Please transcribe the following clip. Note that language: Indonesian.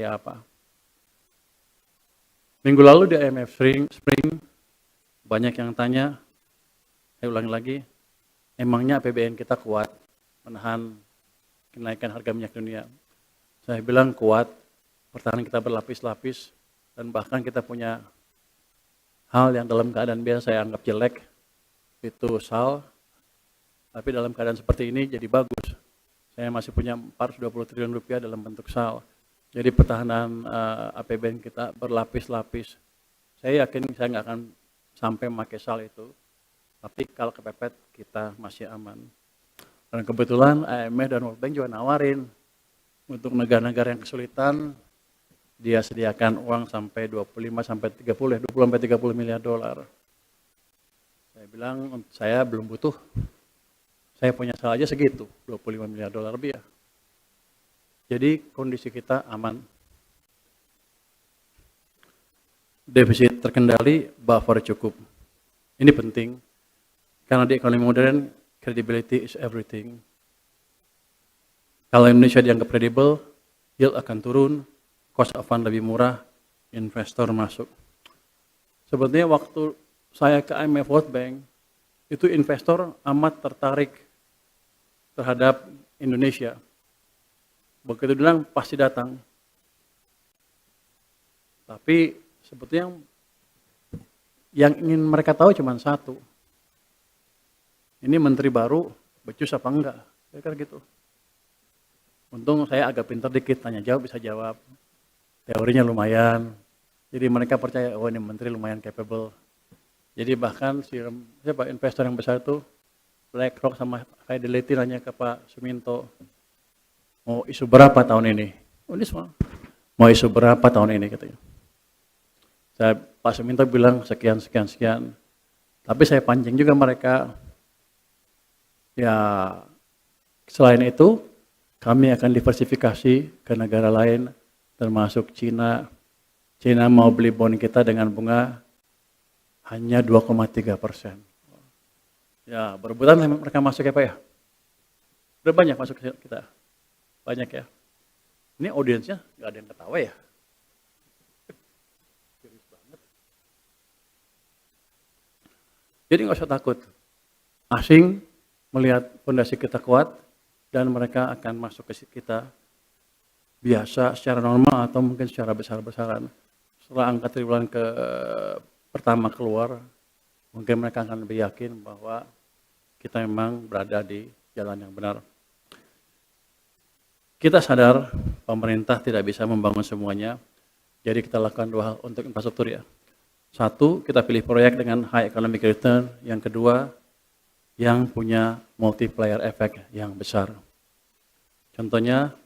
seperti apa. Minggu lalu di IMF Spring banyak yang tanya, saya ulangi lagi, emangnya APBN kita kuat menahan kenaikan harga minyak dunia? Saya bilang kuat, pertahanan kita berlapis-lapis, dan bahkan kita punya hal yang dalam keadaan biasa saya anggap jelek, itu SAL, tapi dalam keadaan seperti ini jadi bagus. Saya masih punya 420 triliun rupiah dalam bentuk SAL. Jadi pertahanan APBN kita berlapis-lapis. Saya yakin saya nggak akan sampai memakai SAL itu, tapi kalau kepepet kita masih aman. Dan kebetulan IMF dan World Bank juga nawarin untuk negara-negara yang kesulitan, dia sediakan uang sampai 25 sampai 30 miliar dolar. Saya bilang saya belum butuh. Saya punya SAL aja segitu, 25 miliar dolar lebih ya. Jadi kondisi kita aman. Defisit terkendali, buffer cukup. Ini penting, karena di ekonomi modern, credibility is everything. Kalau Indonesia dianggap kredibel, yield akan turun, cost of fund lebih murah, investor masuk. Sebetulnya waktu saya ke IMF World Bank, itu investor amat tertarik terhadap Indonesia. Begitu bilang pasti datang. Tapi sebetulnya yang ingin mereka tahu cuma satu. Ini menteri baru, becus apa enggak? Kira-kira gitu. Untung saya agak pintar dikit, tanya jawab bisa jawab. Teorinya lumayan. Jadi mereka percaya, oh ini menteri lumayan capable. Jadi bahkan siapa investor yang besar itu, BlackRock sama Fidelity nanya ke Pak Suminto, mau isu berapa tahun ini? Oh ini semua. Mau isu berapa tahun ini katanya. Pak Suminto bilang sekian. Tapi saya pancing juga mereka. Ya selain itu, kami akan diversifikasi ke negara lain, termasuk Cina. Cina mau beli bond kita dengan bunga hanya 2,3%. Ya berebutan mereka masuk ya Pak ya. Udah banyak masuk ke kita. Banyak ya. Ini audiensnya nggak ada yang ketawa ya. Jadi nggak usah takut. Asing melihat fondasi kita kuat dan mereka akan masuk ke kita biasa secara normal atau mungkin secara besar-besaran. Setelah angka triwulan pertama keluar, mungkin mereka akan lebih yakin bahwa kita memang berada di jalan yang benar. Kita sadar pemerintah tidak bisa membangun semuanya, jadi kita lakukan dua hal untuk infrastruktur ya. Satu, kita pilih proyek dengan high economic return. Yang kedua, yang punya multiplier effect yang besar. Contohnya,